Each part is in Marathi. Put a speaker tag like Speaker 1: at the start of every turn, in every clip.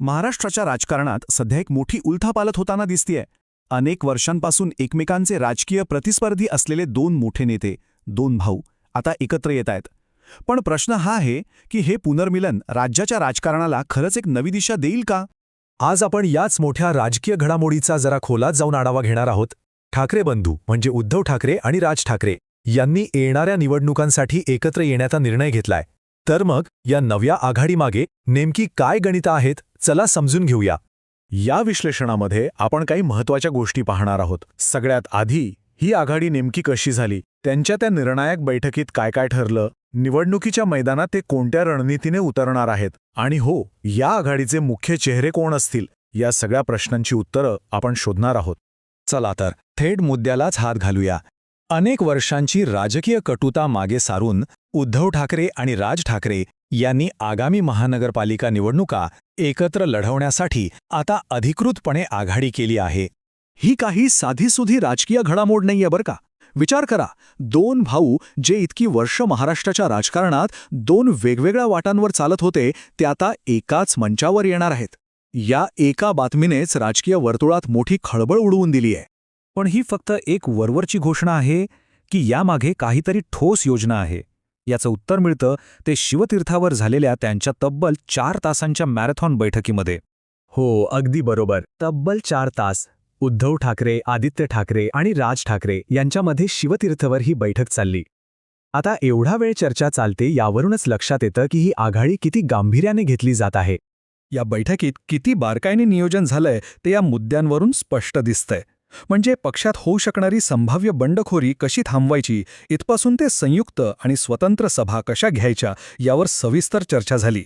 Speaker 1: महाराष्ट्राच्या राजकारणात सध्या एक मोठी उलथापालथ होताना दिसतीये. अनेक वर्षांपासून एकमेकांचे राजकीय प्रतिस्पर्धी असलेले दोन मोठे नेते, दोन भाऊ आता एकत्र येत आहेत. पण प्रश्न हा आहे की हे पुनर्मिलन राज्याच्या राजकारणाला खरंच एक नवी दिशा देईल का?
Speaker 2: आज आपण याच मोठ्या राजकीय घडामोडीचा जरा खोलात जाऊन आढावा घेणार आहोत. ठाकरे बंधू म्हणजे उद्धव ठाकरे आणि राज ठाकरे यांनी येणाऱ्या निवडणुकांसाठी एकत्र येण्याचा निर्णय घेतलाय. तर मग या नव्या आघाडीमागे नेमकी काय गणितं आहेत, चला समजून घेऊया.
Speaker 1: या विश्लेषणामध्ये आपण काही महत्त्वाच्या गोष्टी पाहणार आहोत. सगळ्यात आधी ही आघाडी नेमकी कशी झाली, त्यांच्या त्या निर्णायक बैठकीत काय काय ठरलं, निवडणुकीच्या मैदानात ते कोणत्या रणनीतीने उतरणार आहेत, आणि हो, या आघाडीचे मुख्य चेहरे कोण असतील, या सगळ्या प्रश्नांची उत्तरं आपण शोधणार आहोत.
Speaker 2: चला तर थेट मुद्द्यालाच हात घालूया. अनेक वर्षांची राजकीय कटुता मागे सारून उद्धव ठाकरे आणि राज ठाकरे यांनी आगामी महानगरपालिका निवडणुका एकत्र लढवण्यासाठी आता अधिकृतपणे आघाडी केली आहे.
Speaker 1: ही काही साधीसुधी राजकीय घडामोड नाहीये बरं का. विचार करा, दोन भाऊ जे इतकी वर्ष महाराष्ट्राच्या राजकारणात दोन वेगवेगळ्या वाटांवर चालत होते, ते आता एकाच मंचावर येणार आहेत. या एका बातमीनेच राजकीय वर्तुळात मोठी खळबळ उडवून दिली आहे.
Speaker 2: पण ही फक्त एक वरवरची घोषणा आहे की यामागे काहीतरी ठोस योजना आहे? याचं उत्तर मिळतं ते शिवतीर्थावर झालेल्या त्यांच्या तब्बल 4 तासांच्या मॅरेथॉन बैठकीमध्ये. हो, अगदी बरोबर. तब्बल 4 तास उद्धव ठाकरे, आदित्य ठाकरे आणि राज ठाकरे यांच्यामध्ये शिवतीर्थवर ही बैठक चालली. आता एवढा वेळ चर्चा चालते यावरूनच लक्षात येतं की ही आघाडी किती गांभीर्याने घेतली जात आहे.
Speaker 1: या बैठकीत किती बारकाईने नियोजन झालंय ते या मुद्द्यांवरून स्पष्ट दिसतंय. म्हणजे पक्षात होऊ शकणारी संभाव्य बंडखोरी कशी थांबवायची इथपासून ते संयुक्त आणि स्वतंत्र सभा कशा घ्यायच्या यावर सविस्तर चर्चा झाली.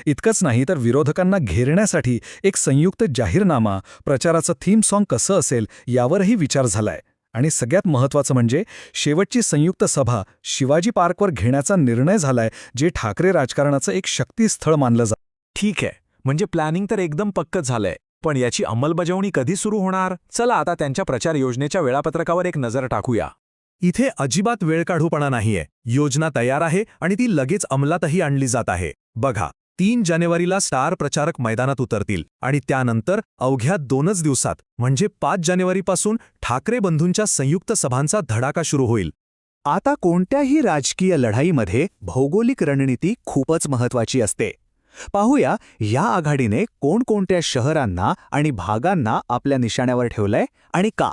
Speaker 1: इतकंच नाही तर विरोधकांना घेरण्यासाठी एक संयुक्त जाहीरनामा, प्रचाराचं थीम सॉन्ग कसं असेल यावरही विचार झालाय. आणि सगळ्यात महत्त्वाचं म्हणजे शेवटची संयुक्त सभा शिवाजी पार्कवर घेण्याचा निर्णय झालाय, जे ठाकरे राजकारणाचं एक शक्तीस्थळ मानलं जातं.
Speaker 2: ठीक आहे, म्हणजे प्लॅनिंग तर एकदम पक्कं झालंय, पण याची अंमलबजावणी कधी सुरू होणार? चला आता त्यांच्या प्रचार योजनेच्या वेळापत्रकावर एक नजर टाकूया.
Speaker 1: इथे अजिबात वेळकाढूपणा नाहीये. योजना तयार आहे आणि ती लगेच अंमलातही आणली जात आहे. बघा, 3 जानेवारीला स्टार प्रचारक मैदानात उतरतील आणि त्यानंतर अवघ्या 2च दिवसात म्हणजे 5 जानेवारीपासून ठाकरे बंधूंच्या संयुक्त सभांचा धडाका सुरू होईल. आता कोणत्याही राजकीय लढाईमध्ये भौगोलिक रणनीती खूपच महत्त्वाची असते. पाहूया या आघाडीने कोणकोणत्या शहरांना आणि भागांना आपल्या निशाण्यावर ठेवलंय आणि का.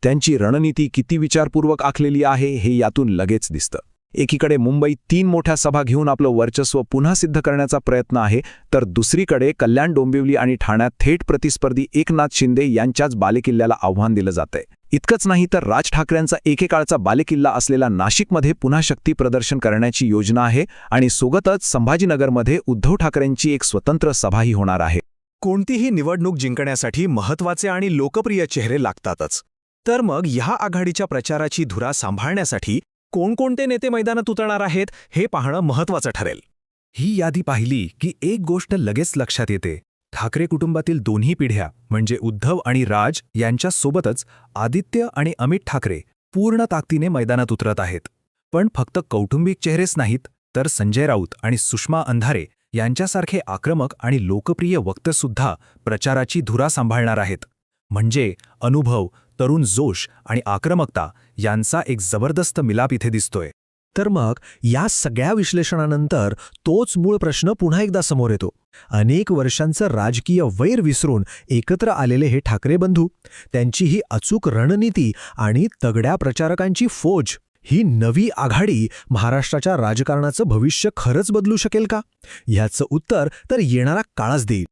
Speaker 1: त्यांची रणनीती किती विचारपूर्वक आखलेली आहे हे यातून लगेच दिसतं. एकीकडे मुंबईत 3 मोठ्या सभा घेऊन आपलं वर्चस्व पुन्हा सिद्ध करण्याचा प्रयत्न आहे, तर दुसरीकडे कल्याण, डोंबिवली आणि ठाण्यात थेट प्रतिस्पर्धी एकनाथ शिंदे यांच्याच बालेकिल्ल्याला आव्हान दिलं जातंय. इतकंच नाही तर राज ठाकरेंचा एकेकाळचा बालेकिल्ला असलेला नाशिकमध्ये पुन्हा शक्ती प्रदर्शन करण्याची योजना आहे आणि सोबतच संभाजीनगरमध्ये उद्धव ठाकरेंची एक स्वतंत्र सभाही होणार आहे. कोणतीही निवडणूक जिंकण्यासाठी महत्त्वाचे आणि लोकप्रिय चेहरे लागतातच. तर मग ह्या आघाडीच्या प्रचाराची धुरा सांभाळण्यासाठी कोणकोणते नेते मैदानात उतरणार आहेत हे पाहणं महत्त्वाचं ठरेल. ही यादी पाहिली की एक गोष्ट लगेच लक्षात येते. ठाकरे कुटुंबातील दोन्ही पिढ्या म्हणजे उद्धव आणि राज यांच्यासोबतच आदित्य आणि अमित ठाकरे पूर्ण ताकदीने मैदानात उतरत आहेत. पण फक्त कौटुंबिक चेहरेच नाहीत, तर संजय राऊत आणि सुषमा अंधारे यांच्यासारखे आक्रमक आणि लोकप्रिय वक्तेसुद्धा प्रचाराची धुरा सांभाळणार आहेत. म्हणजे अनुभव, तरुण जोश आणि आक्रमकता यांचा एक जबरदस्त मिलाप इथे दिसतोय. तर मग या सगळ्या विश्लेषणानंतर तोच मूळ प्रश्न पुन्हा एकदा समोर येतो. अनेक वर्षांचं राजकीय वैर विसरून एकत्र आलेले हे ठाकरे बंधू, त्यांची ही अचूक रणनीती आणि तगड्या प्रचारकांची फौज, ही नवी आघाडी महाराष्ट्राच्या राजकारणाचं भविष्य खरंच बदलू शकेल का? ह्याचं उत्तर तर येणारा काळच देईल.